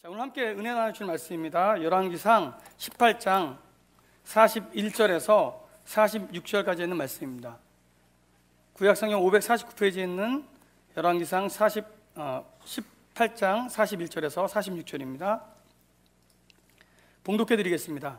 자, 오늘 함께 은혜 나누실 말씀입니다. 열왕기상 18장 41절에서 46절까지 있는 말씀입니다. 구약성경 549페이지에 있는 열왕기상 18장 41절에서 46절입니다. 봉독해 드리겠습니다.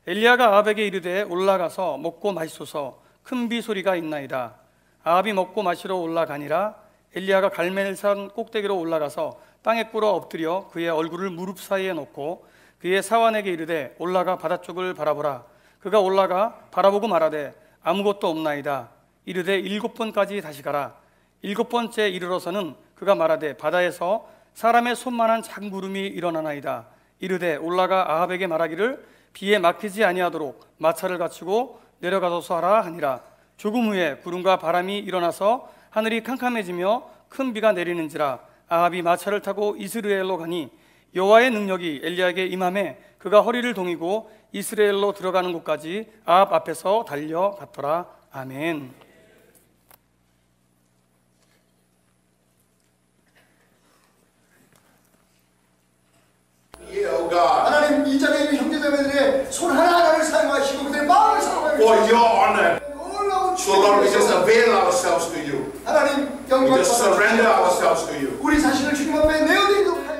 엘리야가 아합에게 이르되 올라가서 먹고 마시소서, 큰 비 소리가 있나이다. 아합이 먹고 마시러 올라가니라. 엘리야가 갈멜산 꼭대기로 올라가서 땅에 꿇어 엎드려 그의 얼굴을 무릎 사이에 놓고 그의 사환에게 이르되 올라가 바다 쪽을 바라보라. 그가 올라가 바라보고 말하되 아무것도 없나이다. 이르되 7번까지 다시 가라. 7번째 이르러서는 그가 말하되 바다에서 사람의 손만한 작은 구름이 일어나나이다. 이르되 올라가 아합에게 말하기를 비에 막히지 아니하도록 마차를 갖추고 내려가소서 하라 하니라. 조금 후에 구름과 바람이 일어나서 하늘이 캄캄해지며 큰 비가 내리는지라. 아합이 마차를 타고 이스라엘로 가니 여호와의 능력이 엘리야에게 임하매 그가 허리를 동이고 이스라엘로 들어가는 곳까지 아합 앞에서 달려갔더라. 아멘. 하나님, 이 자리에 있는 형제자매들의 손 하나하나를 사용하시고 그들의 마음을 사용하시고 for your honor. 놀라운 So Lord, we just avail ourselves to you. 하나님, We 영광 just surrender 받아주시옵소서. ourselves to you. 우리 자신을 주님 앞에 내어드리도록 하여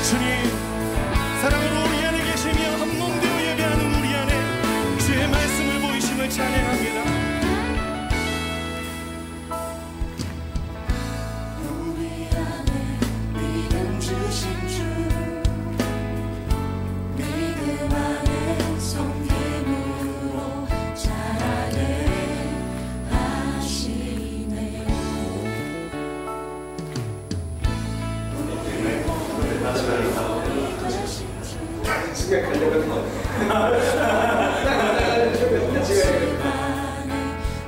주님, 사랑으로 우리 안에 계시며 한 몸 되어 예배하는 우리 안에 주의 말씀을 보이심을 찬양합니다. 우리 안에 믿음 주신 주, 믿음 안에 성김으로 자라게 하시네.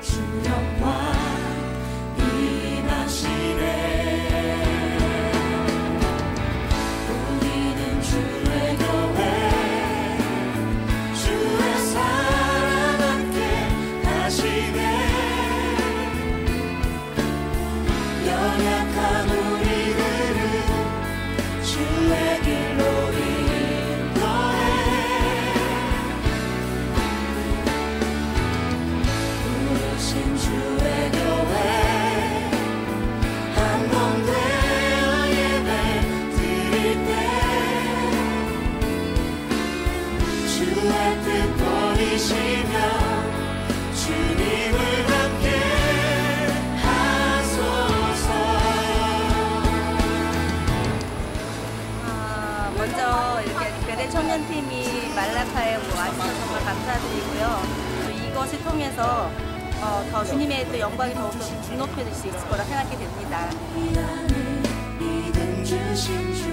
주력과 임하시네. 우리는 주의 교회, 주의 사랑 함께 하시네. 연약한 우리들을 주의 길로 인도해. 부르신 주의 교회, 한 몸 되어 예배 드릴 때 주의 뜻 보이시며 주님을 함께 하소서. 먼저 이렇게 베레 청년팀이 말라카에 와주셔서 정말 감사드리고요. 또 이것을 통해서 더 주님의 또 영광이 더욱더 높여질 수 있을 거라 생각이 됩니다. 이 안에 믿음 주신 주,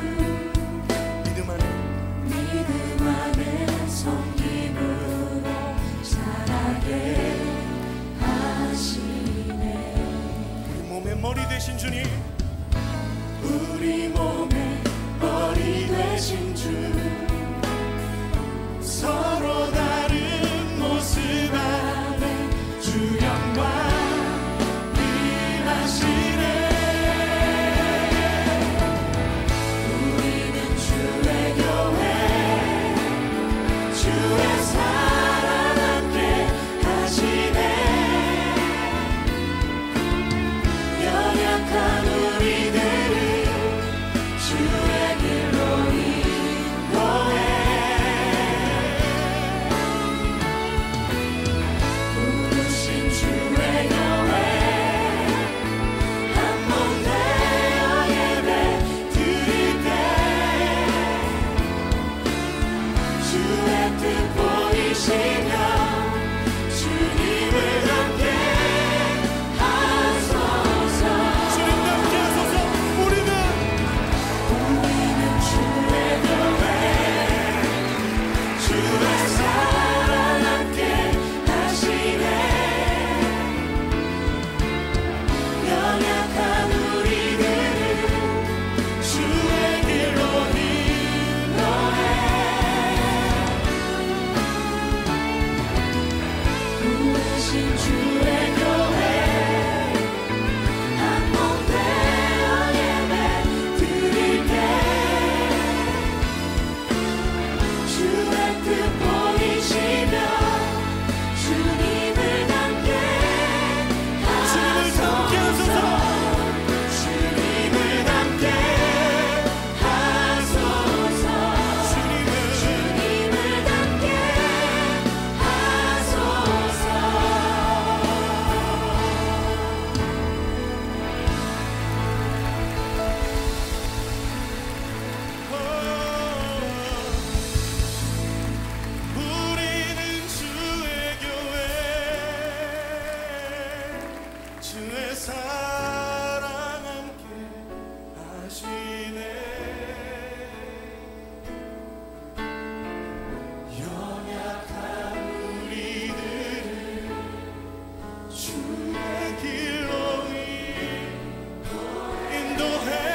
믿음 안에 성김으로 자라게 하시네. 우리 몸의 머리 되신 주님, 우리 몸의 머리 되신 주, 서로 다른 모습 안에 주 영광 임하시네. 사랑 함께 하시네. 연약한 우리들을 주의 길로 인도해.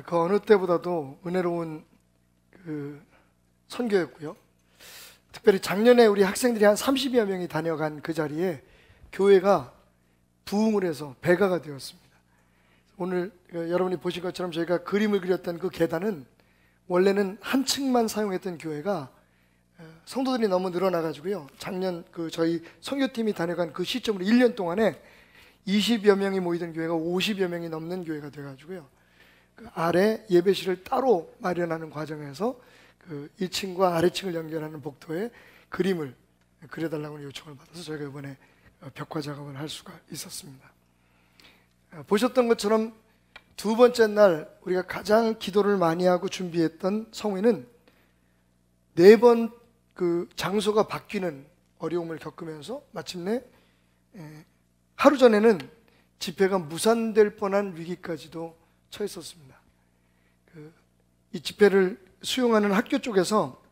그 어느 때보다도 은혜로운 그 선교였고요. 특별히 작년에 우리 학생들이 한 30여 명이 다녀간 그 자리에 교회가 부흥을 해서 배가가 되었습니다. 오늘 여러분이 보신 것처럼 저희가 그림을 그렸던 그 계단은 원래는 한 층만 사용했던 교회가 성도들이 너무 늘어나가지고요. 작년 그 저희 선교팀이 다녀간 그 시점으로 1년 동안에 20여 명이 모이던 교회가 50여 명이 넘는 교회가 돼가지고요. 그 아래 예배실을 따로 마련하는 과정에서 그 1층과 아래층을 연결하는 복도에 그림을 그려달라고 요청을 받아서 저희가 이번에 벽화 작업을 할 수가 있었습니다. 보셨던 것처럼 두 번째 날 우리가 가장 기도를 많이 하고 준비했던 성회는 4번 그 장소가 바뀌는 어려움을 겪으면서 마침내 하루 전에는 집회가 무산될 뻔한 위기까지도 처했었습니다. 이 집회를 수용하는 학교 쪽에서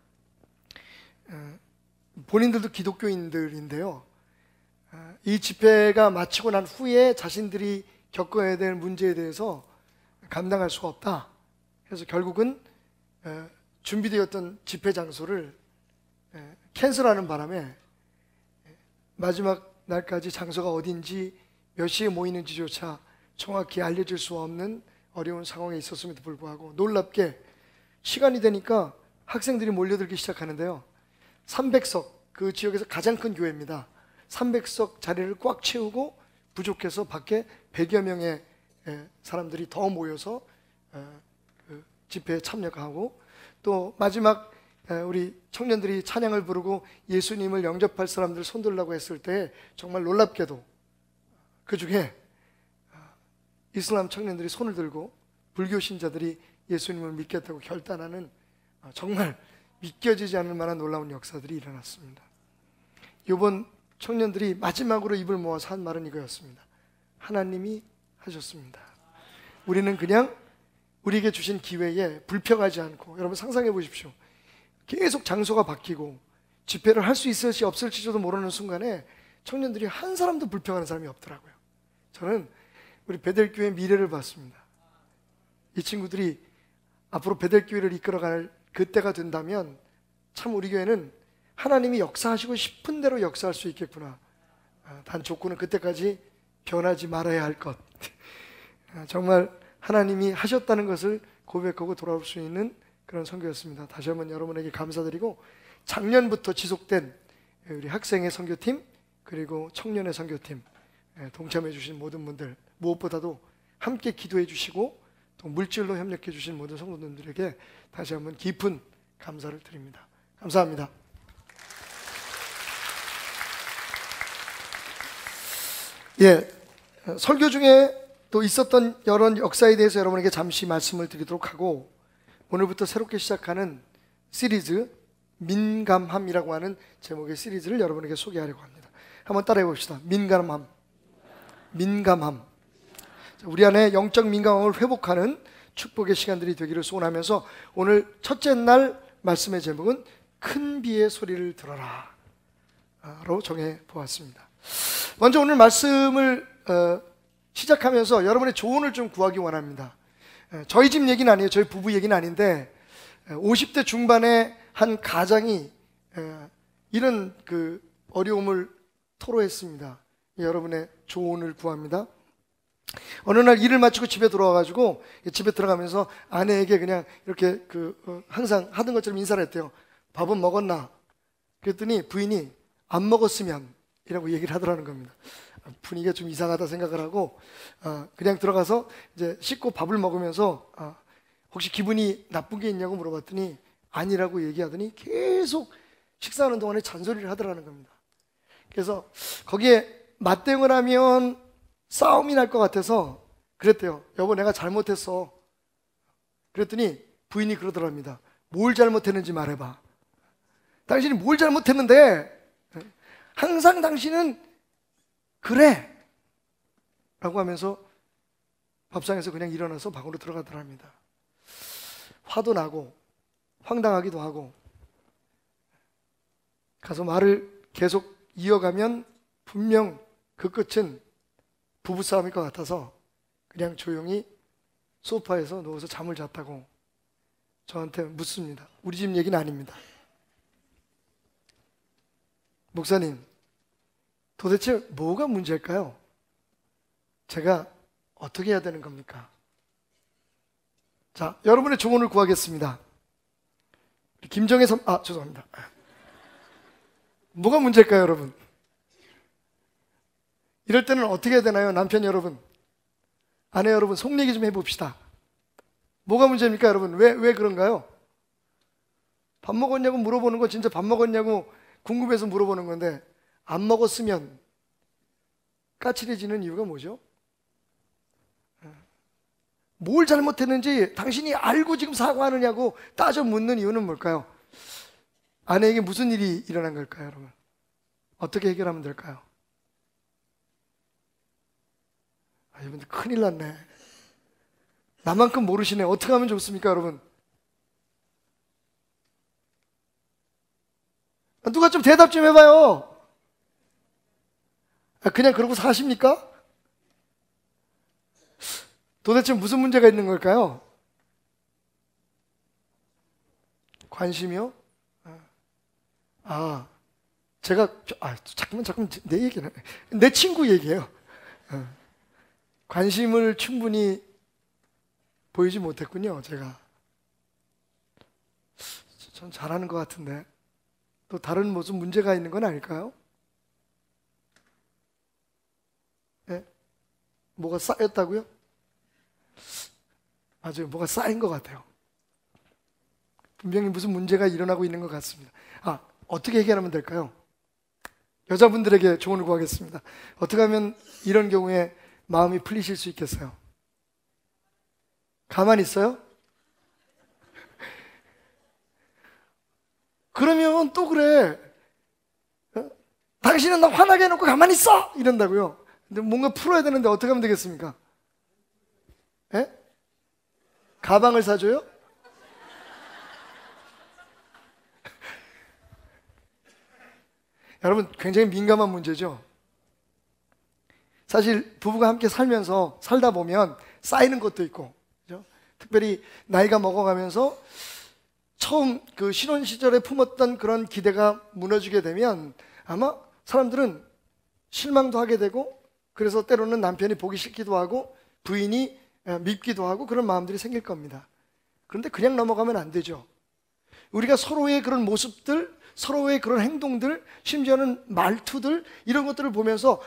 본인들도 기독교인들인데요. 이 집회가 마치고 난 후에 자신들이 겪어야 될 문제에 대해서 감당할 수가 없다. 그래서 결국은 준비되었던 집회 장소를 캔슬하는 바람에 마지막 날까지 장소가 어딘지 몇 시에 모이는지조차 정확히 알려질 수 없는 어려운 상황에 있었음에도 불구하고 놀랍게 시간이 되니까 학생들이 몰려들기 시작하는데요. 300석, 그 지역에서 가장 큰 교회입니다. 300석 자리를 꽉 채우고 부족해서 밖에 100여 명의 사람들이 더 모여서 그 집회에 참여하고, 또 마지막 우리 청년들이 찬양을 부르고 예수님을 영접할 사람들 손들라고 했을 때 정말 놀랍게도 그 중에 이슬람 청년들이 손을 들고 불교 신자들이 예수님을 믿겠다고 결단하는 정말 믿겨지지 않을 만한 놀라운 역사들이 일어났습니다. 이번 청년들이 마지막으로 입을 모아서 한 말은 이거였습니다. 하나님이 하셨습니다. 우리는 그냥 우리에게 주신 기회에 불평하지 않고, 여러분 상상해 보십시오. 계속 장소가 바뀌고 집회를 할 수 있을지 없을지도 모르는 순간에 청년들이 한 사람도 불평하는 사람이 없더라고요. 저는 우리 베델교회의 미래를 봤습니다. 이 친구들이 앞으로 베델교회를 이끌어갈 그때가 된다면 참 우리 교회는 하나님이 역사하시고 싶은 대로 역사할 수 있겠구나. 단 조건은 그때까지 변하지 말아야 할 것. 정말 하나님이 하셨다는 것을 고백하고 돌아올 수 있는 그런 선교였습니다. 다시 한번 여러분에게 감사드리고, 작년부터 지속된 우리 학생의 선교팀 그리고 청년의 선교팀 동참해 주신 모든 분들, 무엇보다도 함께 기도해 주시고 또 물질로 협력해 주신 모든 성도님들에게 다시 한번 깊은 감사를 드립니다. 감사합니다. 설교 중에 또 있었던 여러 역사에 대해서 여러분에게 잠시 말씀을 드리도록 하고, 오늘부터 새롭게 시작하는 시리즈 민감함이라고 하는 제목의 시리즈를 여러분에게 소개하려고 합니다. 한번 따라해 봅시다. 민감함. 우리 안에 영적 민감함을 회복하는 축복의 시간들이 되기를 소원하면서 오늘 첫째 날 말씀의 제목은 큰 비의 소리를 들어라 로 정해 보았습니다. 먼저 오늘 말씀을 시작하면서 여러분의 조언을 좀 구하기 원합니다. 저희 집 얘기는 아니에요. 저희 부부 얘기는 아닌데 50대 중반의 한 가장이 이런 그 어려움을 토로했습니다. 여러분의 조언을 구합니다. 어느 날 일을 마치고 집에 들어와가지고 집에 들어가면서 아내에게 그냥 이렇게 항상 하던 것처럼 인사를 했대요. 밥은 먹었나? 그랬더니 부인이 안 먹었으면 이라고 얘기를 하더라는 겁니다. 분위기가 좀 이상하다 생각을 하고 그냥 들어가서 이제 씻고 밥을 먹으면서 혹시 기분이 나쁜 게 있냐고 물어봤더니 아니라고 얘기하더니 계속 식사하는 동안에 잔소리를 하더라는 겁니다. 그래서 거기에 맞대응을 하면 싸움이 날 것 같아서 그랬대요. 여보, 내가 잘못했어. 그랬더니 부인이 그러더랍니다. 뭘 잘못했는지 말해봐. 당신이 뭘 잘못했는데 항상 당신은 그래 라고 하면서 밥상에서 그냥 일어나서 방으로 들어가더랍니다. 화도 나고 황당하기도 하고 가서 말을 계속 이어가면 분명 그 끝은 부부싸움일 것 같아서 그냥 조용히 소파에서 누워서 잠을 잤다고 저한테 묻습니다. 우리 집 얘기는 아닙니다. 목사님, 도대체 뭐가 문제일까요? 제가 어떻게 해야 되는 겁니까? 자, 여러분의 조언을 구하겠습니다. 김정혜 죄송합니다. 뭐가 문제일까요, 여러분? 이럴 때는 어떻게 해야 되나요? 남편 여러분, 아내 여러분, 속 얘기 좀 해봅시다. 뭐가 문제입니까, 여러분? 왜 그런가요? 밥 먹었냐고 물어보는 거 진짜 밥 먹었냐고 궁금해서 물어보는 건데 안 먹었으면 까칠해지는 이유가 뭐죠? 뭘 잘못했는지 당신이 알고 지금 사과하느냐고 따져 묻는 이유는 뭘까요? 아내에게 무슨 일이 일어난 걸까요, 여러분? 어떻게 해결하면 될까요? 여러분들 큰일 났네. 나만큼 모르시네. 어떻게 하면 좋습니까, 여러분? 누가 좀 대답 좀 해봐요. 그냥 그러고 사십니까? 도대체 무슨 문제가 있는 걸까요? 관심이요? 제가 잠깐만 내 얘기는 내 친구 얘기예요. 관심을 충분히 보이지 못했군요. 제가 전 잘하는 것 같은데 또 다른 무슨 문제가 있는 건 아닐까요? 네? 뭐가 쌓였다고요? 맞아요. 뭐가 쌓인 것 같아요. 분명히 무슨 문제가 일어나고 있는 것 같습니다. 어떻게 해결하면 될까요? 여자분들에게 조언을 구하겠습니다. 어떻게 하면 이런 경우에 마음이 풀리실 수 있겠어요? 가만히 있어요? 그러면 또 그래. 당신은 나 화나게 해놓고 가만히 있어! 이런다고요. 근데 뭔가 풀어야 되는데 어떻게 하면 되겠습니까? 에? 가방을 사줘요? 여러분, 굉장히 민감한 문제죠. 사실 부부가 함께 살다 보면 쌓이는 것도 있고, 그렇죠? 특별히 나이가 먹어가면서 처음 그 신혼 시절에 품었던 그런 기대가 무너지게 되면 아마 사람들은 실망도 하게 되고, 그래서 때로는 남편이 보기 싫기도 하고 부인이 밉기도 하고 그런 마음들이 생길 겁니다. 그런데 그냥 넘어가면 안 되죠. 우리가 서로의 그런 모습들, 서로의 그런 행동들, 심지어는 말투들, 이런 것들을 보면서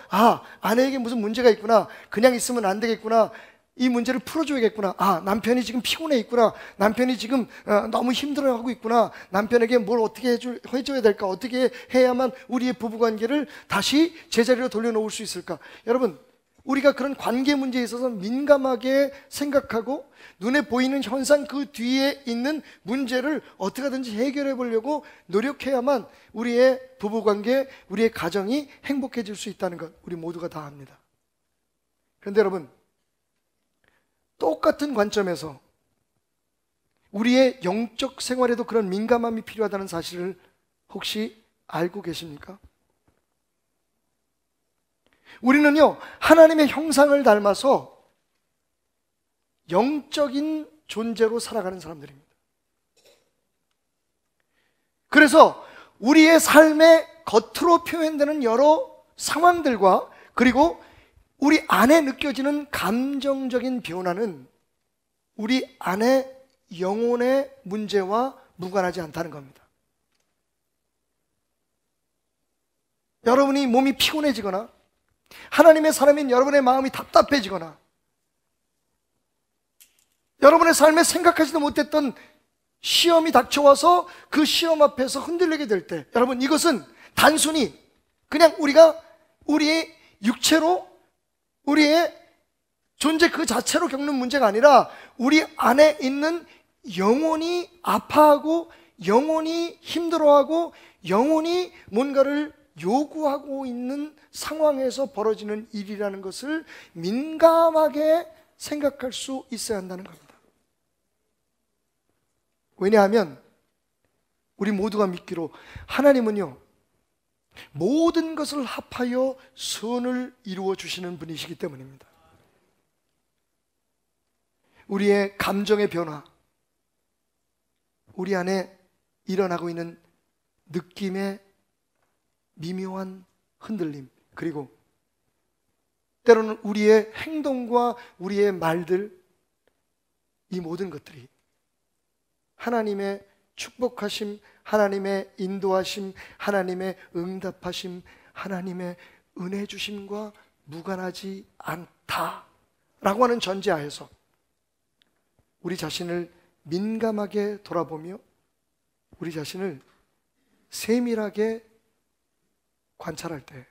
아내에게 무슨 문제가 있구나, 그냥 있으면 안 되겠구나, 이 문제를 풀어줘야겠구나, 남편이 지금 피곤해 있구나, 남편이 지금 너무 힘들어하고 있구나, 남편에게 뭘 어떻게 해줘야 될까, 어떻게 해야만 우리의 부부관계를 다시 제자리로 돌려놓을 수 있을까. 여러분, 우리가 그런 관계 문제에 있어서 민감하게 생각하고 눈에 보이는 현상 그 뒤에 있는 문제를 어떻게 하든지 해결해 보려고 노력해야만 우리의 부부관계, 우리의 가정이 행복해질 수 있다는 것 우리 모두가 다 압니다. 그런데 여러분, 똑같은 관점에서 우리의 영적 생활에도 그런 민감함이 필요하다는 사실을 혹시 알고 계십니까? 우리는요, 하나님의 형상을 닮아서 영적인 존재로 살아가는 사람들입니다. 그래서 우리의 삶의 겉으로 표현되는 여러 상황들과 그리고 우리 안에 느껴지는 감정적인 변화는 우리 안의 영혼의 문제와 무관하지 않다는 겁니다. 여러분이 몸이 피곤해지거나 하나님의 사람인 여러분의 마음이 답답해지거나 여러분의 삶에 생각하지도 못했던 시험이 닥쳐와서 그 시험 앞에서 흔들리게 될 때, 여러분, 이것은 단순히 그냥 우리가 우리의 육체로, 우리의 존재 그 자체로 겪는 문제가 아니라 우리 안에 있는 영혼이 아파하고 영혼이 힘들어하고 영혼이 뭔가를 요구하고 있는 상황에서 벌어지는 일이라는 것을 민감하게 생각할 수 있어야 한다는 겁니다. 왜냐하면 우리 모두가 믿기로 하나님은요, 모든 것을 합하여 선을 이루어 주시는 분이시기 때문입니다. 우리의 감정의 변화, 우리 안에 일어나고 있는 느낌의 미묘한 흔들림, 그리고 때로는 우리의 행동과 우리의 말들, 이 모든 것들이 하나님의 축복하심, 하나님의 인도하심, 하나님의 응답하심, 하나님의 은혜 주심과 무관하지 않다라고 하는 전제하에서 우리 자신을 민감하게 돌아보며 우리 자신을 세밀하게 관찰할 때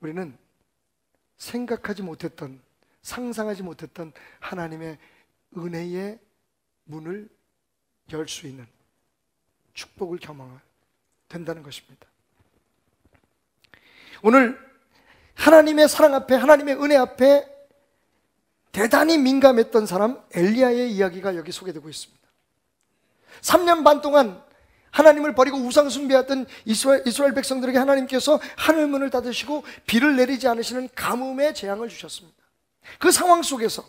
우리는 생각하지 못했던, 상상하지 못했던 하나님의 은혜의 문을 열 수 있는 축복을 경험하게 된다는 것입니다. 오늘 하나님의 사랑 앞에, 하나님의 은혜 앞에 대단히 민감했던 사람 엘리야의 이야기가 여기 소개되고 있습니다. 3년 반 동안 하나님을 버리고 우상 숭배했던 이스라엘 백성들에게 하나님께서 하늘문을 닫으시고 비를 내리지 않으시는 가뭄의 재앙을 주셨습니다. 그 상황 속에서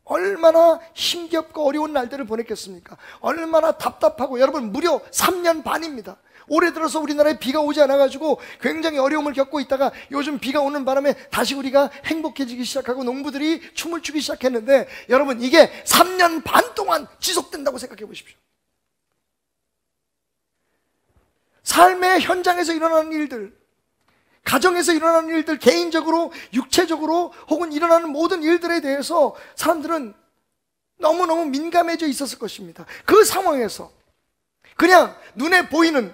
얼마나 힘겹고 어려운 날들을 보냈겠습니까? 얼마나 답답하고, 여러분, 무려 3년 반입니다. 올해 들어서 우리나라에 비가 오지 않아가지고 굉장히 어려움을 겪고 있다가 요즘 비가 오는 바람에 다시 우리가 행복해지기 시작하고 농부들이 춤을 추기 시작했는데, 여러분, 이게 3년 반 동안 지속된다고 생각해 보십시오. 삶의 현장에서 일어나는 일들, 가정에서 일어나는 일들, 개인적으로, 육체적으로 혹은 일어나는 모든 일들에 대해서 사람들은 너무너무 민감해져 있었을 것입니다. 그 상황에서 그냥 눈에 보이는,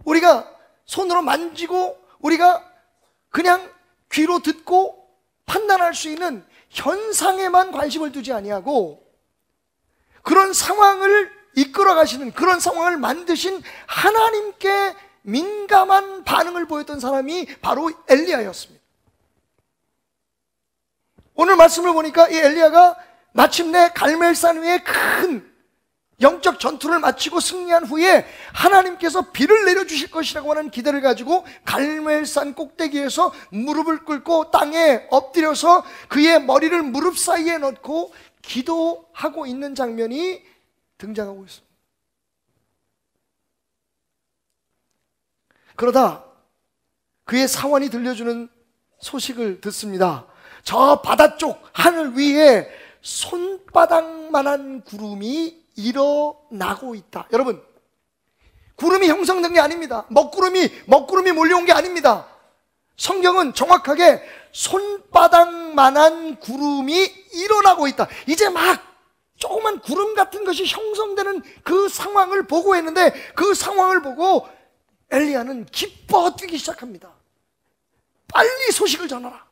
우리가 손으로 만지고 우리가 그냥 귀로 듣고 판단할 수 있는 현상에만 관심을 두지 아니하고 그런 상황을 이끌어 가시는, 그런 상황을 만드신 하나님께 민감한 반응을 보였던 사람이 바로 엘리야였습니다. 오늘 말씀을 보니까 이 엘리야가 마침내 갈멜산 위에 큰 영적 전투를 마치고 승리한 후에 하나님께서 비를 내려주실 것이라고 하는 기대를 가지고 갈멜산 꼭대기에서 무릎을 꿇고 땅에 엎드려서 그의 머리를 무릎 사이에 넣고 기도하고 있는 장면이 등장하고 있습니다. 그러다 그의 사환이 들려주는 소식을 듣습니다. 저 바다 쪽 하늘 위에 손바닥만한 구름이 일어나고 있다. 여러분, 구름이 형성된 게 아닙니다. 먹구름이 몰려온 게 아닙니다. 성경은 정확하게 손바닥만한 구름이 일어나고 있다. 이제 막 조그만 구름 같은 것이 형성되는 그 상황을 보고 있는데, 그 상황을 보고 엘리야는 기뻐 뛰기 시작합니다. 빨리 소식을 전하라.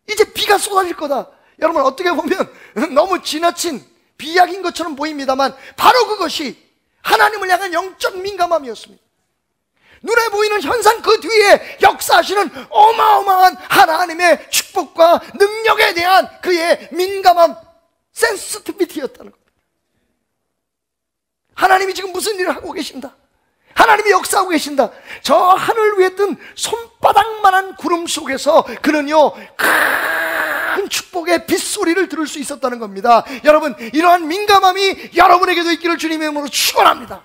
이제 비가 쏟아질 거다. 여러분, 어떻게 보면 너무 지나친 비약인 것처럼 보입니다만 바로 그것이 하나님을 향한 영적 민감함이었습니다. 눈에 보이는 현상 그 뒤에 역사하시는 어마어마한 하나님의 축복과 능력에 대한 그의 민감함, 센시티비티였다는 겁니다. 하나님이 지금 무슨 일을 하고 계신다, 하나님이 역사하고 계신다. 저 하늘 위에 뜬 손바닥만한 구름 속에서 그는요 큰 축복의 빗소리를 들을 수 있었다는 겁니다. 여러분, 이러한 민감함이 여러분에게도 있기를 주님의 이름으로 축원합니다.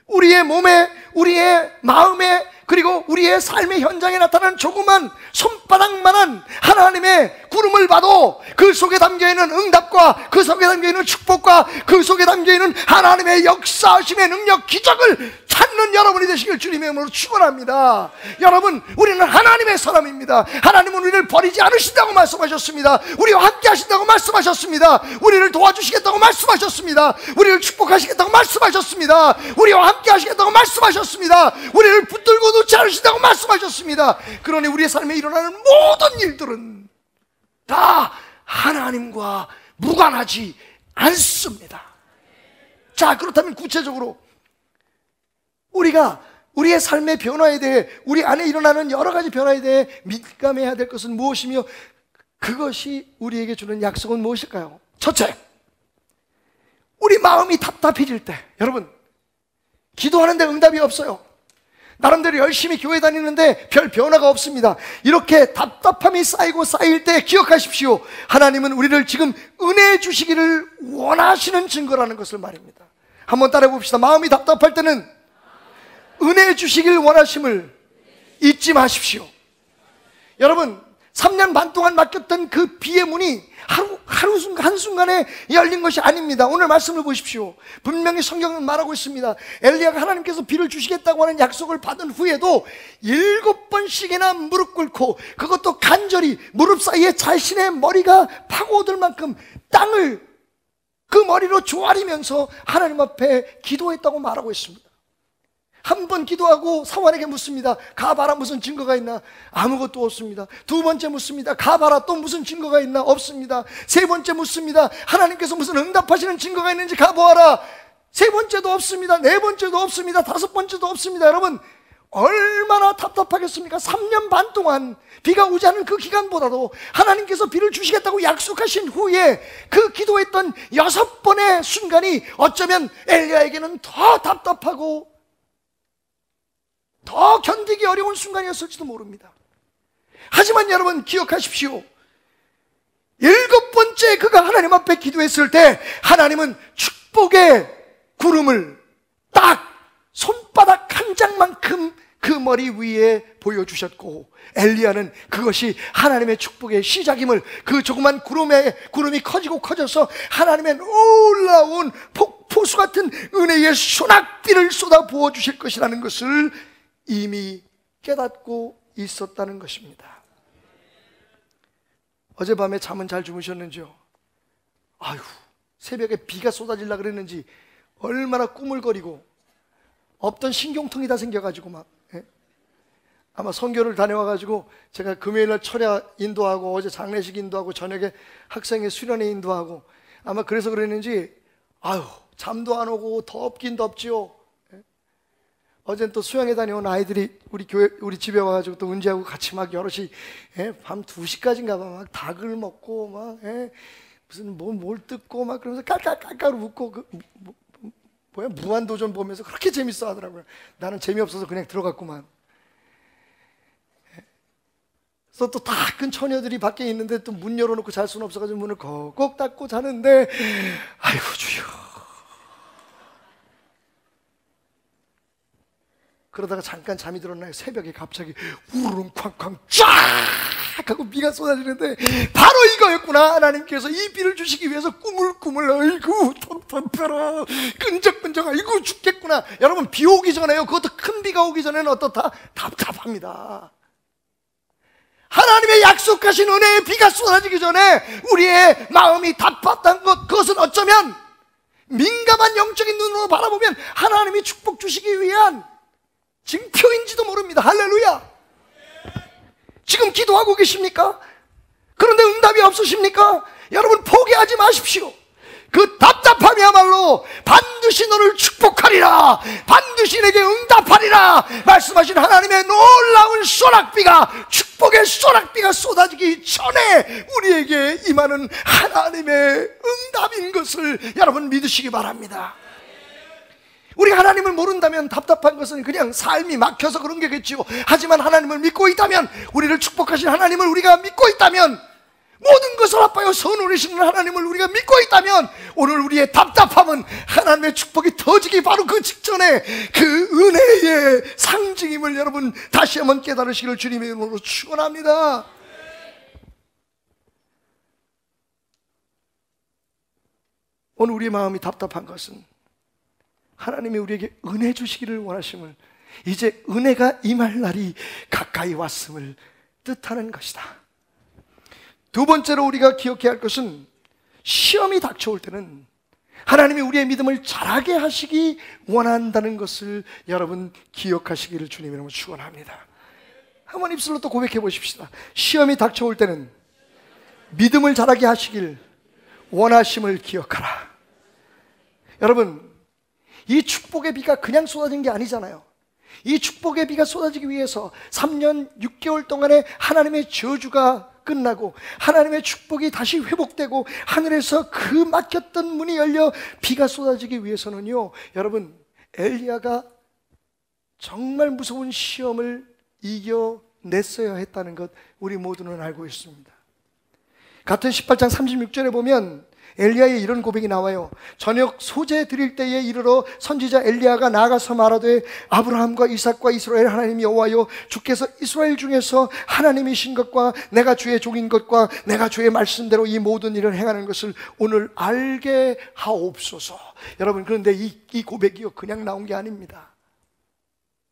우리의 몸에, 우리의 마음에 그리고 우리의 삶의 현장에 나타나는 조그만 손바닥만한 하나님의 구름을 봐도 그 속에 담겨있는 응답과 그 속에 담겨있는 축복과 그 속에 담겨있는 하나님의 역사하심의 능력, 기적을 찾는 여러분이 되시길 주님의 이름으로 축원합니다. 여러분, 우리는 하나님의 사람입니다. 하나님은 우리를 버리지 않으신다고 말씀하셨습니다. 우리와 함께 하신다고 말씀하셨습니다. 우리를 도와주시겠다고 말씀하셨습니다. 우리를 축복하시겠다고 말씀하셨습니다. 우리와 함께 하시겠다고 말씀하셨습니다. 우리를 붙들고 놓지 않으신다고 말씀하셨습니다. 그러니 우리의 삶에 일어나는 모든 일들은 다 하나님과 무관하지 않습니다. 자, 그렇다면 구체적으로 우리가 우리의 삶의 변화에 대해, 우리 안에 일어나는 여러 가지 변화에 대해 민감해야 될 것은 무엇이며 그것이 우리에게 주는 약속은 무엇일까요? 첫째, 우리 마음이 답답해질 때, 여러분, 기도하는데 응답이 없어요. 나름대로 열심히 교회 다니는데 별 변화가 없습니다. 이렇게 답답함이 쌓이고 쌓일 때 기억하십시오. 하나님은 우리를 지금 은혜 주시기를 원하시는 증거라는 것을 말입니다. 한번 따라해 봅시다. 마음이 답답할 때는 은혜 주시길 원하심을 잊지 마십시오. 여러분, 3년 반 동안 막혔던 그 비의 문이 한순간에 열린 것이 아닙니다. 오늘 말씀을 보십시오. 분명히 성경은 말하고 있습니다. 엘리야가 하나님께서 비를 주시겠다고 하는 약속을 받은 후에도 7번씩이나 무릎 꿇고, 그것도 간절히 무릎 사이에 자신의 머리가 파고들 만큼 땅을 그 머리로 조아리면서 하나님 앞에 기도했다고 말하고 있습니다. 한 번 기도하고 사환에게 묻습니다. 가봐라, 무슨 증거가 있나? 아무것도 없습니다. 두 번째 묻습니다. 가봐라, 또 무슨 증거가 있나? 없습니다. 세 번째 묻습니다. 하나님께서 무슨 응답하시는 증거가 있는지 가보아라. 세 번째도 없습니다. 네 번째도 없습니다. 다섯 번째도 없습니다. 여러분, 얼마나 답답하겠습니까? 3년 반 동안 비가 오지 않은 그 기간보다도 하나님께서 비를 주시겠다고 약속하신 후에 그 기도했던 6번의 순간이 어쩌면 엘리야에게는 더 답답하고 더 견디기 어려운 순간이었을지도 모릅니다. 하지만 여러분, 기억하십시오. 7번째 그가 하나님 앞에 기도했을 때 하나님은 축복의 구름을 딱 손바닥 한 장만큼 그 머리 위에 보여주셨고, 엘리야는 그것이 하나님의 축복의 시작임을, 그 조그만 구름이 커지고 커져서 하나님의 놀라운 폭포수 같은 은혜의 소낙비를 쏟아 부어주실 것이라는 것을 이미 깨닫고 있었다는 것입니다. 어젯밤에 잠은 잘 주무셨는지요? 아유, 새벽에 비가 쏟아지려고 그랬는지 얼마나 꾸물거리고 없던 신경통이 다 생겨가지고 막, 아마 선교를 다녀와가지고 제가 금요일날 철야 인도하고 어제 장례식 인도하고 저녁에 학생회 수련회 인도하고 아마 그래서 그랬는지 아유, 잠도 안 오고 덥긴 덥지요. 어젠 또 수영에 다녀온 아이들이 우리 집에 와가지고 또 은지하고 같이 막 여럿이 밤 2시까지인가 봐 막 닭을 먹고 막 무슨 뭘 뜯고 막 그러면서 깔깔깔깔 웃고 무한도전 보면서 그렇게 재밌어 하더라고요. 나는 재미없어서 그냥 들어갔구만. 그래서 또 다 큰 처녀들이 밖에 있는데 또 문 열어놓고 잘 수는 없어가지고 문을 꼭 닫고 자는데 아이고 주여. 그러다가 잠깐 잠이 들었나요? 새벽에 갑자기 우르릉 쾅쾅 쫙 하고 비가 쏟아지는데 바로 이거였구나. 하나님께서 이 비를 주시기 위해서 꾸물꾸물, 아이고 답답해라, 끈적끈적, 아이고 죽겠구나. 여러분, 비 오기 전에요, 그것도 큰 비가 오기 전에는 어떻다? 답답합니다. 하나님의 약속하신 은혜의 비가 쏟아지기 전에 우리의 마음이 답답한 것, 그것은 어쩌면 민감한 영적인 눈으로 바라보면 하나님이 축복 주시기 위한 징표인지도 모릅니다. 할렐루야. 지금 기도하고 계십니까? 그런데 응답이 없으십니까? 여러분, 포기하지 마십시오. 그 답답함이야말로 반드시 너를 축복하리라, 반드시 내게 응답하리라 말씀하신 하나님의 놀라운 소낙비가, 축복의 소낙비가 쏟아지기 전에 우리에게 임하는 하나님의 응답인 것을 여러분 믿으시기 바랍니다. 우리 하나님을 모른다면 답답한 것은 그냥 삶이 막혀서 그런 게겠지요. 하지만 하나님을 믿고 있다면, 우리를 축복하신 하나님을 우리가 믿고 있다면 모든 것을 아파요 선언하시는 하나님을 우리가 믿고 있다면 오늘 우리의 답답함은 하나님의 축복이 터지기 바로 그 직전에 그 은혜의 상징임을 여러분 다시 한번 깨달으시기를 주님의 이름으로 축원합니다. 오늘 우리의 마음이 답답한 것은 하나님이 우리에게 은혜 주시기를 원하심을, 이제 은혜가 임할 날이 가까이 왔음을 뜻하는 것이다. 두 번째로 우리가 기억해야 할 것은 시험이 닥쳐올 때는 하나님이 우리의 믿음을 자라게 하시기 원한다는 것을 여러분 기억하시기를 주님의 이름으로 축원합니다. 한번 입술로 또 고백해 보십시다. 시험이 닥쳐올 때는 믿음을 자라게 하시길 원하심을 기억하라. 여러분, 이 축복의 비가 그냥 쏟아진 게 아니잖아요. 이 축복의 비가 쏟아지기 위해서 3년 6개월 동안의 하나님의 저주가 끝나고 하나님의 축복이 다시 회복되고 하늘에서 그 막혔던 문이 열려 비가 쏟아지기 위해서는요, 여러분, 엘리야가 정말 무서운 시험을 이겨냈어야 했다는 것 우리 모두는 알고 있습니다. 같은 18장 36절에 보면 엘리야의 이런 고백이 나와요. 저녁 소재 드릴 때에 이르러 선지자 엘리야가 나아가서 말하되 아브라함과 이삭과 이스라엘 하나님 여호와여, 주께서 이스라엘 중에서 하나님이신 것과 내가 주의 종인 것과 내가 주의 말씀대로 이 모든 일을 행하는 것을 오늘 알게 하옵소서. 여러분, 그런데 이 고백이요, 그냥 나온 게 아닙니다.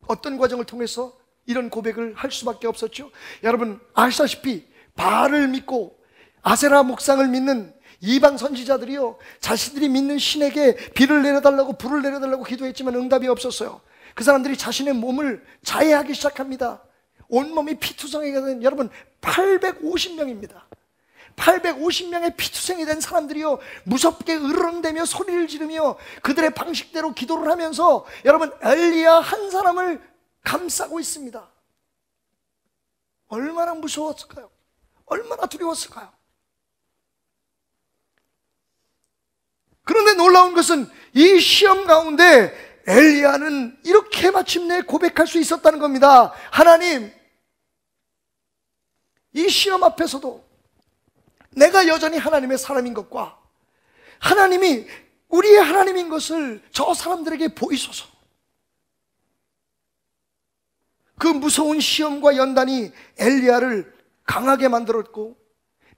어떤 과정을 통해서 이런 고백을 할 수밖에 없었죠? 여러분 아시다시피 바알을 믿고 아세라 목상을 믿는 이방 선지자들이요, 자신들이 믿는 신에게 비를 내려달라고 불을 내려달라고 기도했지만 응답이 없었어요. 그 사람들이 자신의 몸을 자해하기 시작합니다. 온몸이 피투성이가 된, 여러분 850명입니다 850명의 피투성이 된 사람들이요, 무섭게 으르렁대며 소리를 지르며 그들의 방식대로 기도를 하면서 여러분 엘리야 한 사람을 감싸고 있습니다. 얼마나 무서웠을까요? 얼마나 두려웠을까요? 그런데 놀라운 것은 이 시험 가운데 엘리야는 이렇게 마침내 고백할 수 있었다는 겁니다. 하나님, 이 시험 앞에서도 내가 여전히 하나님의 사람인 것과 하나님이 우리의 하나님인 것을 저 사람들에게 보이소서. 그 무서운 시험과 연단이 엘리야를 강하게 만들었고,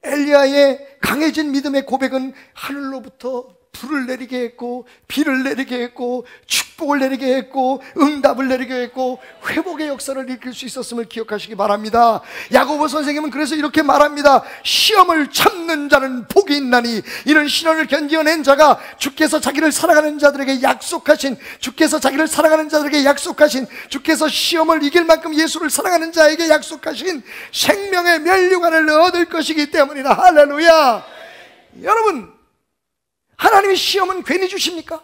엘리야의 강해진 믿음의 고백은 하늘로부터 불을 내리게 했고 비를 내리게 했고 축복을 내리게 했고 응답을 내리게 했고 회복의 역사를 일으킬 수 있었음을 기억하시기 바랍니다. 야고보 선생님은 그래서 이렇게 말합니다. 시험을 참는 자는 복이 있나니, 이런 시련을 견디어낸 자가 주께서 자기를 사랑하는 자들에게 약속하신, 주께서 자기를 사랑하는 자들에게 약속하신, 주께서 시험을 이길 만큼 예수를 사랑하는 자에게 약속하신 생명의 면류관을 얻을 것이기 때문이다. 할렐루야. 여러분, 하나님이 시험은 괜히 주십니까?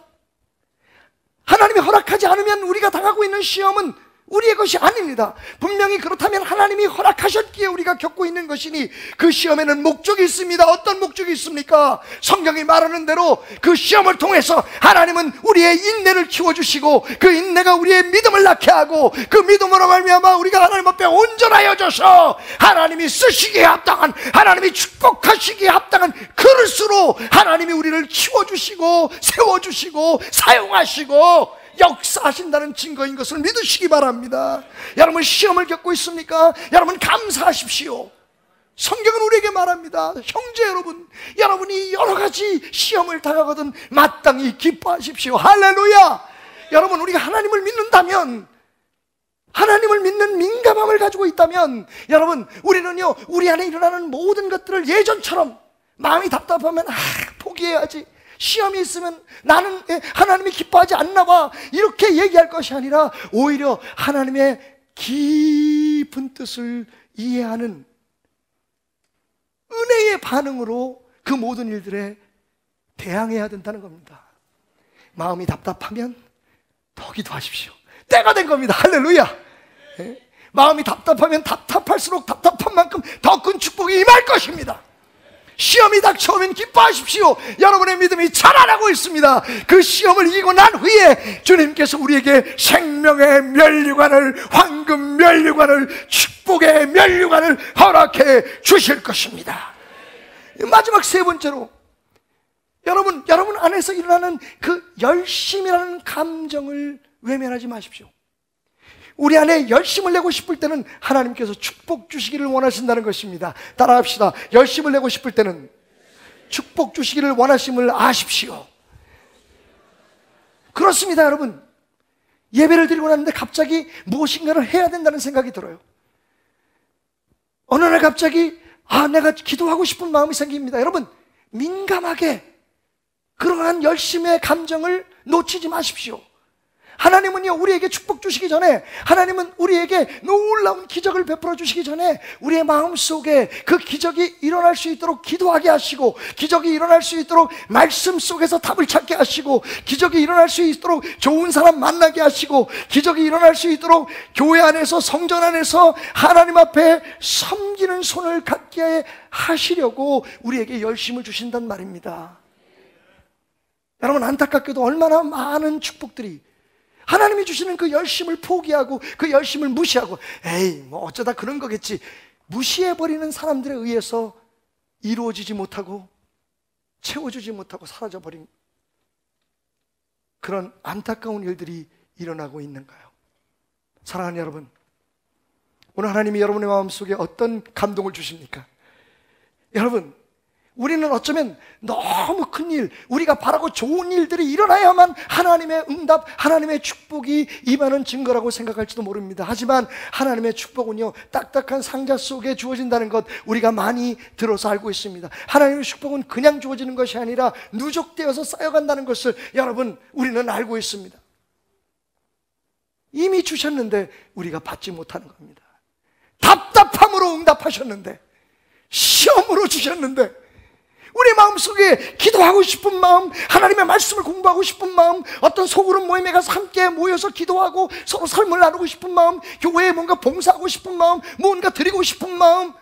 하나님이 허락하지 않으면 우리가 당하고 있는 시험은 우리의 것이 아닙니다. 분명히 그렇다면 하나님이 허락하셨기에 우리가 겪고 있는 것이니 그 시험에는 목적이 있습니다. 어떤 목적이 있습니까? 성경이 말하는 대로 그 시험을 통해서 하나님은 우리의 인내를 키워주시고 그 인내가 우리의 믿음을 낳게 하고 그 믿음으로 말미암아 우리가 하나님 앞에 온전하여져서 하나님이 쓰시기에 합당한, 하나님이 축복하시기에 합당한 그릇으로 하나님이 우리를 키워주시고 세워주시고 사용하시고 역사하신다는 증거인 것을 믿으시기 바랍니다. 여러분 시험을 겪고 있습니까? 여러분 감사하십시오. 성경은 우리에게 말합니다. 형제 여러분, 여러분이 여러 가지 시험을 당하거든 마땅히 기뻐하십시오. 할렐루야. 여러분, 우리가 하나님을 믿는다면, 하나님을 믿는 민감함을 가지고 있다면, 여러분 우리는요, 우리 안에 일어나는 모든 것들을 예전처럼 마음이 답답하면 포기해야지, 시험이 있으면 나는 하나님이 기뻐하지 않나 봐, 이렇게 얘기할 것이 아니라 오히려 하나님의 깊은 뜻을 이해하는 은혜의 반응으로 그 모든 일들에 대항해야 된다는 겁니다. 마음이 답답하면 더 기도하십시오. 때가 된 겁니다. 할렐루야. 마음이 답답하면 답답할수록 답답한 만큼 더 큰 축복이 임할 것입니다. 시험이 닥쳐오면 기뻐하십시오. 여러분의 믿음이 자라나고 있습니다. 그 시험을 이기고 난 후에 주님께서 우리에게 생명의 면류관을, 황금 면류관을, 축복의 면류관을 허락해 주실 것입니다. 마지막 세 번째로, 여러분 안에서 일어나는 그 열심이라는 감정을 외면하지 마십시오. 우리 안에 열심을 내고 싶을 때는 하나님께서 축복 주시기를 원하신다는 것입니다. 따라합시다. 열심을 내고 싶을 때는 축복 주시기를 원하심을 아십시오. 그렇습니다, 여러분. 예배를 드리고 났는데 갑자기 무엇인가를 해야 된다는 생각이 들어요. 어느 날 갑자기 내가 기도하고 싶은 마음이 생깁니다. 여러분, 민감하게 그러한 열심의 감정을 놓치지 마십시오. 하나님은요, 우리에게 축복 주시기 전에, 하나님은 우리에게 놀라운 기적을 베풀어 주시기 전에 우리의 마음속에 그 기적이 일어날 수 있도록 기도하게 하시고, 기적이 일어날 수 있도록 말씀 속에서 답을 찾게 하시고, 기적이 일어날 수 있도록 좋은 사람 만나게 하시고, 기적이 일어날 수 있도록 교회 안에서, 성전 안에서 하나님 앞에 섬기는 손을 갖게 하시려고 우리에게 열심을 주신단 말입니다. 여러분, 안타깝게도 얼마나 많은 축복들이 하나님이 주시는 그 열심을 포기하고 그 열심을 무시하고, 에이 뭐 어쩌다 그런 거겠지, 무시해버리는 사람들에 의해서 이루어지지 못하고 채워주지 못하고 사라져버린 그런 안타까운 일들이 일어나고 있는가요? 사랑하는 여러분, 오늘 하나님이 여러분의 마음속에 어떤 감동을 주십니까? 여러분, 우리는 어쩌면 너무 큰 일, 우리가 바라고 좋은 일들이 일어나야만 하나님의 응답, 하나님의 축복이 임하는 증거라고 생각할지도 모릅니다. 하지만 하나님의 축복은요, 딱딱한 상자 속에 주어진다는 것 우리가 많이 들어서 알고 있습니다. 하나님의 축복은 그냥 주어지는 것이 아니라 누적되어서 쌓여간다는 것을 여러분, 우리는 알고 있습니다. 이미 주셨는데 우리가 받지 못하는 겁니다. 답답함으로 응답하셨는데, 시험으로 주셨는데, 우리 마음속에 기도하고 싶은 마음, 하나님의 말씀을 공부하고 싶은 마음, 어떤 소그룹 모임에 가서 함께 모여서 기도하고 서로 삶을 나누고 싶은 마음, 교회에 뭔가 봉사하고 싶은 마음, 뭔가 드리고 싶은 마음,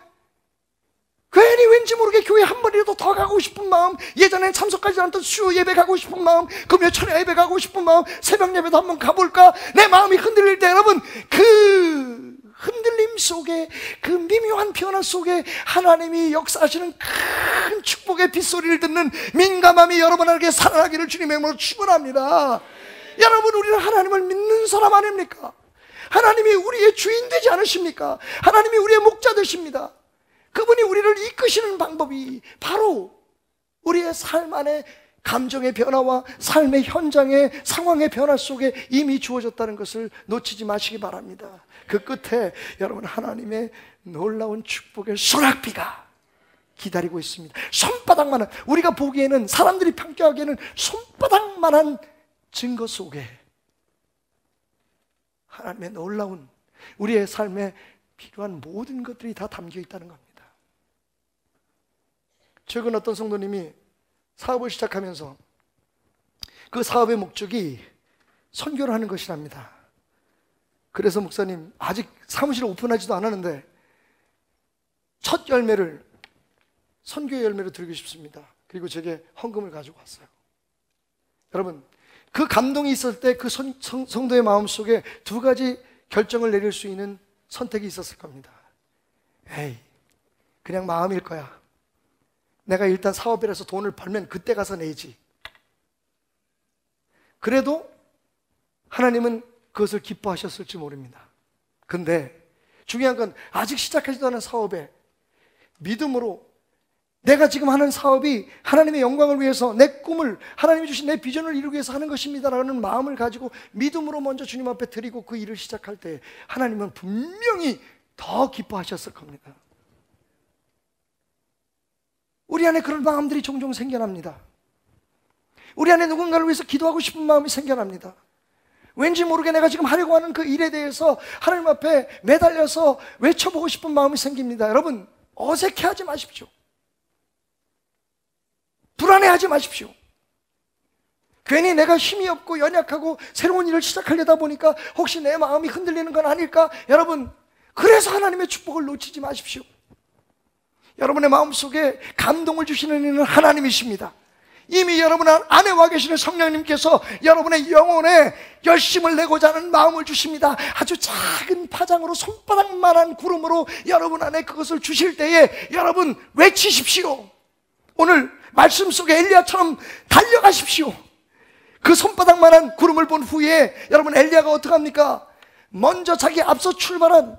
괜히 왠지 모르게 교회 한 번이라도 더 가고 싶은 마음, 예전엔 참석하지 않았던 수요 예배 가고 싶은 마음, 금요 철야 예배 가고 싶은 마음, 새벽 예배도 한번 가볼까, 내 마음이 흔들릴 때, 여러분, 그 흔들림 속에, 그 미묘한 변화 속에 하나님이 역사하시는 큰 축복의 빗소리를 듣는 민감함이 여러분에게 살아나기를 주님의 이름으로 축원합니다. 여러분, 우리는 하나님을 믿는 사람 아닙니까? 하나님이 우리의 주인 되지 않으십니까? 하나님이 우리의 목자 되십니다. 그분이 우리를 이끄시는 방법이 바로 우리의 삶 안에 감정의 변화와 삶의 현장의 상황의 변화 속에 이미 주어졌다는 것을 놓치지 마시기 바랍니다. 그 끝에 여러분, 하나님의 놀라운 축복의 소낙비가 기다리고 있습니다. 손바닥만한, 우리가 보기에는, 사람들이 평가하기에는 손바닥만한 증거 속에 하나님의 놀라운, 우리의 삶에 필요한 모든 것들이 다 담겨 있다는 겁니다. 최근 어떤 성도님이 사업을 시작하면서 그 사업의 목적이 선교를 하는 것이랍니다. 그래서 목사님, 아직 사무실을 오픈하지도 않았는데 첫 열매를, 선교의 열매를 드리고 싶습니다. 그리고 제게 헌금을 가지고 왔어요. 여러분, 그 감동이 있을 때 그 성도의 마음속에 두 가지 결정을 내릴 수 있는 선택이 있었을 겁니다. 에이, 그냥 마음일 거야. 내가 일단 사업이라서 돈을 벌면 그때 가서 내지. 그래도 하나님은 그것을 기뻐하셨을지 모릅니다. 근데 중요한 건 아직 시작하지도 않은 사업에 믿음으로, 내가 지금 하는 사업이 하나님의 영광을 위해서, 내 꿈을, 하나님이 주신 내 비전을 이루기 위해서 하는 것입니다라는 마음을 가지고 믿음으로 먼저 주님 앞에 드리고 그 일을 시작할 때 하나님은 분명히 더 기뻐하셨을 겁니다. 우리 안에 그런 마음들이 종종 생겨납니다. 우리 안에 누군가를 위해서 기도하고 싶은 마음이 생겨납니다. 왠지 모르게 내가 지금 하려고 하는 그 일에 대해서 하나님 앞에 매달려서 외쳐보고 싶은 마음이 생깁니다. 여러분, 어색해하지 마십시오. 불안해하지 마십시오. 괜히 내가 힘이 없고 연약하고 새로운 일을 시작하려다 보니까 혹시 내 마음이 흔들리는 건 아닐까? 여러분, 그래서 하나님의 축복을 놓치지 마십시오. 여러분의 마음속에 감동을 주시는 이는 하나님이십니다. 이미 여러분 안에 와 계시는 성령님께서 여러분의 영혼에 열심을 내고자 하는 마음을 주십니다. 아주 작은 파장으로, 손바닥만한 구름으로 여러분 안에 그것을 주실 때에 여러분 외치십시오. 오늘 말씀 속에 엘리야처럼 달려가십시오. 그 손바닥만한 구름을 본 후에 여러분 엘리야가 어떻게 합니까? 먼저 자기 앞서 출발한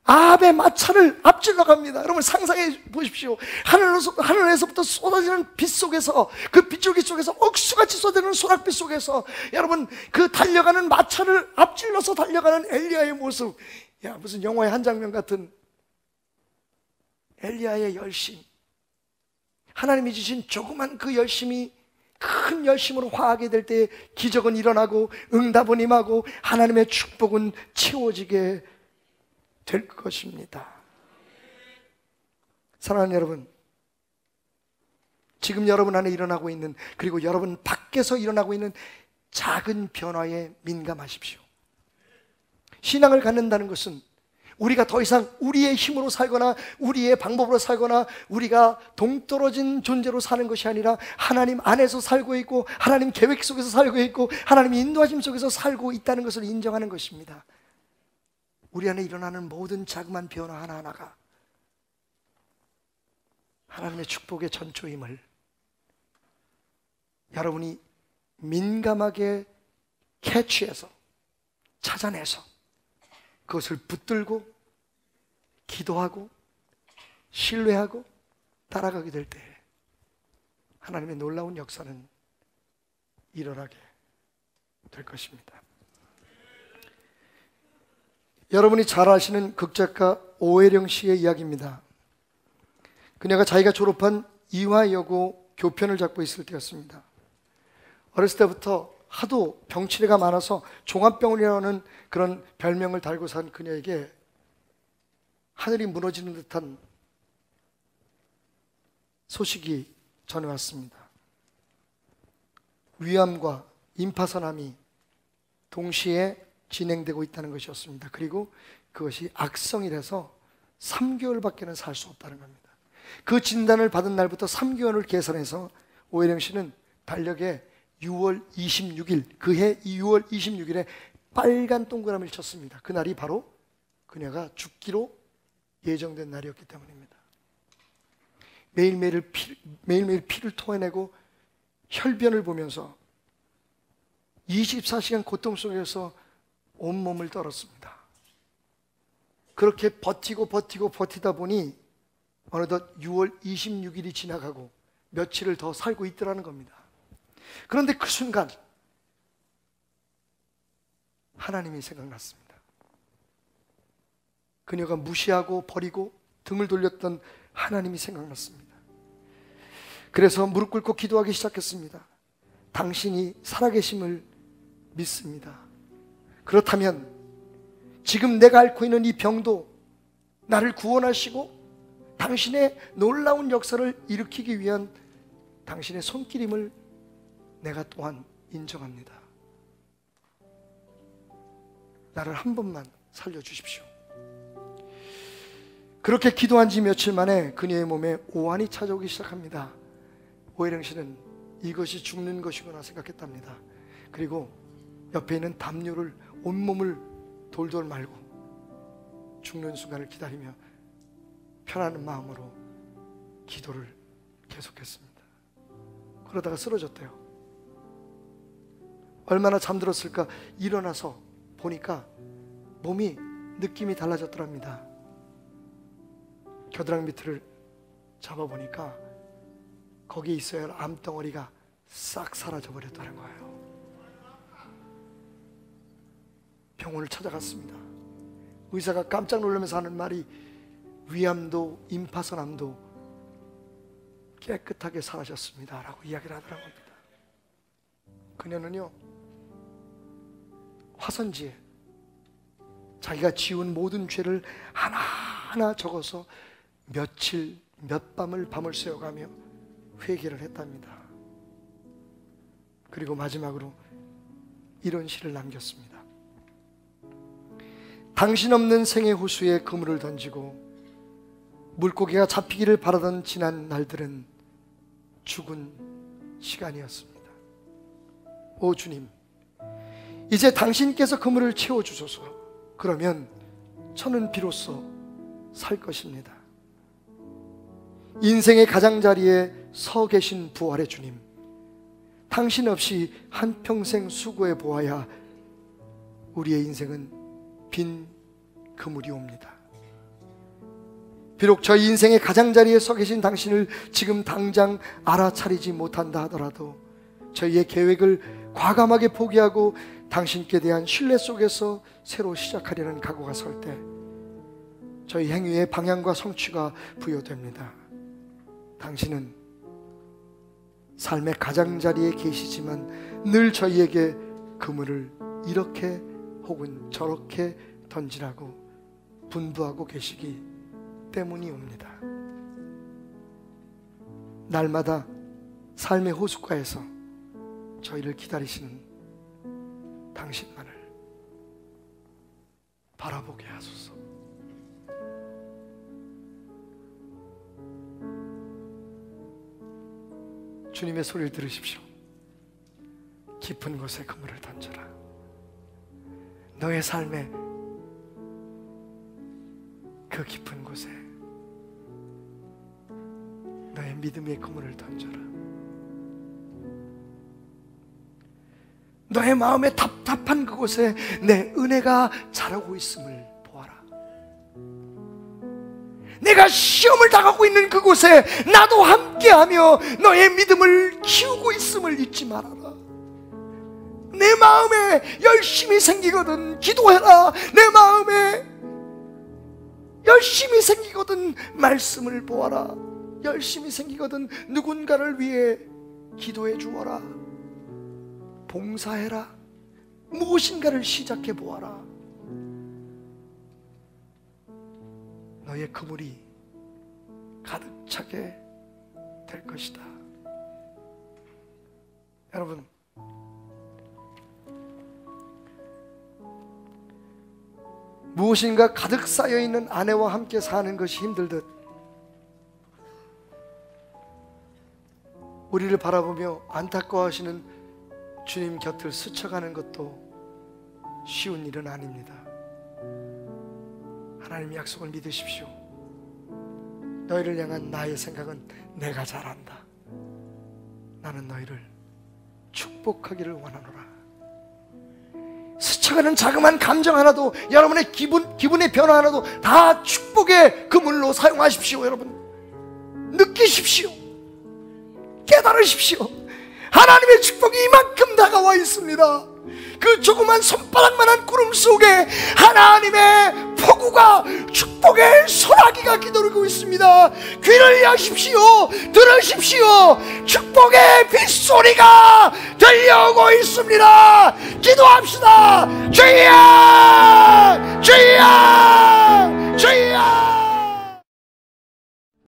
아합의 마차를 앞질러 갑니다. 여러분 상상해 보십시오. 하늘에서부터 쏟아지는 빛 속에서, 그 빗줄기 속에서, 억수같이 쏟아지는 소낙빛 속에서 여러분 그 달려가는 마차를 앞질러서 달려가는 엘리야의 모습, 야, 무슨 영화의 한 장면 같은 엘리야의 열심, 하나님이 주신 조그만 그 열심이 큰 열심으로 화하게 될 때 기적은 일어나고 응답은 임하고 하나님의 축복은 채워지게 될 것입니다. 사랑하는 여러분, 지금 여러분 안에 일어나고 있는, 그리고 여러분 밖에서 일어나고 있는 작은 변화에 민감하십시오. 신앙을 갖는다는 것은 우리가 더 이상 우리의 힘으로 살거나 우리의 방법으로 살거나 우리가 동떨어진 존재로 사는 것이 아니라 하나님 안에서 살고 있고 하나님 계획 속에서 살고 있고 하나님의 인도하심 속에서 살고 있다는 것을 인정하는 것입니다. 우리 안에 일어나는 모든 자그마한 변화 하나하나가 하나님의 축복의 전초임을 여러분이 민감하게 캐치해서 찾아내서 그것을 붙들고 기도하고 신뢰하고 따라가게 될 때 하나님의 놀라운 역사는 일어나게 될 것입니다. 여러분이 잘 아시는 극작가 오해령 씨의 이야기입니다. 그녀가 자기가 졸업한 이화여고 교편을 잡고 있을 때였습니다. 어렸을 때부터 하도 병치레가 많아서 종합병원이라는 그런 별명을 달고 산 그녀에게 하늘이 무너지는 듯한 소식이 전해왔습니다. 위암과 임파선암이 동시에 진행되고 있다는 것이었습니다. 그리고 그것이 악성이 돼서 3개월밖에는 살 수 없다는 겁니다. 그 진단을 받은 날부터 3개월을 계산해서 오해령 씨는 달력에 6월 26일, 그해 6월 26일에 빨간 동그라미를 쳤습니다. 그날이 바로 그녀가 죽기로 예정된 날이었기 때문입니다. 매일매일 피를 토해내고 혈변을 보면서 24시간 고통 속에서 온몸을 떨었습니다. 그렇게 버티다 보니 어느덧 6월 26일이 지나가고 며칠을 더 살고 있더라는 겁니다. 그런데 그 순간 하나님이 생각났습니다. 그녀가 무시하고 버리고 등을 돌렸던 하나님이 생각났습니다. 그래서 무릎 꿇고 기도하기 시작했습니다. 당신이 살아계심을 믿습니다. 그렇다면 지금 내가 앓고 있는 이 병도 나를 구원하시고 당신의 놀라운 역사를 일으키기 위한 당신의 손길임을 내가 또한 인정합니다. 나를 한 번만 살려주십시오. 그렇게 기도한 지 며칠 만에 그녀의 몸에 오한이 찾아오기 시작합니다. 오해령 씨는 이것이 죽는 것이구나 생각했답니다. 그리고 옆에 있는 담요를 온몸을 돌돌 말고 죽는 순간을 기다리며 편안한 마음으로 기도를 계속했습니다. 그러다가 쓰러졌대요. 얼마나 잠들었을까 일어나서 보니까 몸이 느낌이 달라졌더랍니다. 겨드랑이 밑을 잡아보니까 거기에 있어야 할 암덩어리가 싹 사라져버렸다는 거예요. 병원을 찾아갔습니다. 의사가 깜짝 놀라면서 하는 말이 위암도 임파선암도 깨끗하게 사라졌습니다 라고 이야기를 하더라는 겁니다. 그녀는요 화선지에 자기가 지은 모든 죄를 하나하나 적어서 며칠 몇 밤을 새워가며 회개를 했답니다. 그리고 마지막으로 이런 시를 남겼습니다. 당신 없는 생의 호수에 그물을 던지고 물고기가 잡히기를 바라던 지난 날들은 죽은 시간이었습니다. 오 주님, 이제 당신께서 그물을 채워주소서. 그러면 저는 비로소 살 것입니다. 인생의 가장자리에 서 계신 부활의 주님, 당신 없이 한평생 수고해 보아야 우리의 인생은 빈 그물이 옵니다. 비록 저희 인생의 가장자리에 서 계신 당신을 지금 당장 알아차리지 못한다 하더라도 저희의 계획을 과감하게 포기하고 당신께 대한 신뢰 속에서 새로 시작하려는 각오가 설 때 저희 행위의 방향과 성취가 부여됩니다. 당신은 삶의 가장자리에 계시지만 늘 저희에게 그물을 이렇게 혹은 저렇게 던지라고 분부하고 계시기 때문이옵니다. 날마다 삶의 호숫가에서 저희를 기다리시는 당신만을 바라보게 하소서. 주님의 소리를 들으십시오. 깊은 곳에 그물을 던져라. 너의 삶의 그 깊은 곳에 너의 믿음의 그물을 던져라. 너의 마음의 답답한 그곳에 내 은혜가 자라고 있음을 보아라. 내가 시험을 당하고 있는 그곳에 나도 함께하며 너의 믿음을 키우고 있음을 잊지 말아라. 내 마음에 열심이 생기거든 기도해라. 내 마음에 열심이 생기거든 말씀을 보아라. 열심이 생기거든 누군가를 위해 기도해 주어라. 봉사해라. 무엇인가를 시작해 보아라. 너의 그물이 가득 차게 될 것이다. 여러분, 무엇인가 가득 쌓여있는 아내와 함께 사는 것이 힘들듯 우리를 바라보며 안타까워하시는 주님 곁을 스쳐가는 것도 쉬운 일은 아닙니다. 하나님의 약속을 믿으십시오. 너희를 향한 나의 생각은 내가 잘한다. 나는 너희를 축복하기를 원하노라. 스쳐가는 자그마한 감정 하나도, 여러분의 기분의 변화 하나도 다 축복의 그물로 사용하십시오. 여러분, 느끼십시오. 깨달으십시오. 하나님의 축복이 이만큼 다가와 있습니다. 그 조그만 손바닥만한 구름 속에 하나님의 폭우가 축복의 소나기가 기다리고 있습니다. 귀를 여십시오. 들으십시오. 축복의 빗소리가 들려오고 있습니다. 기도합시다. 주여!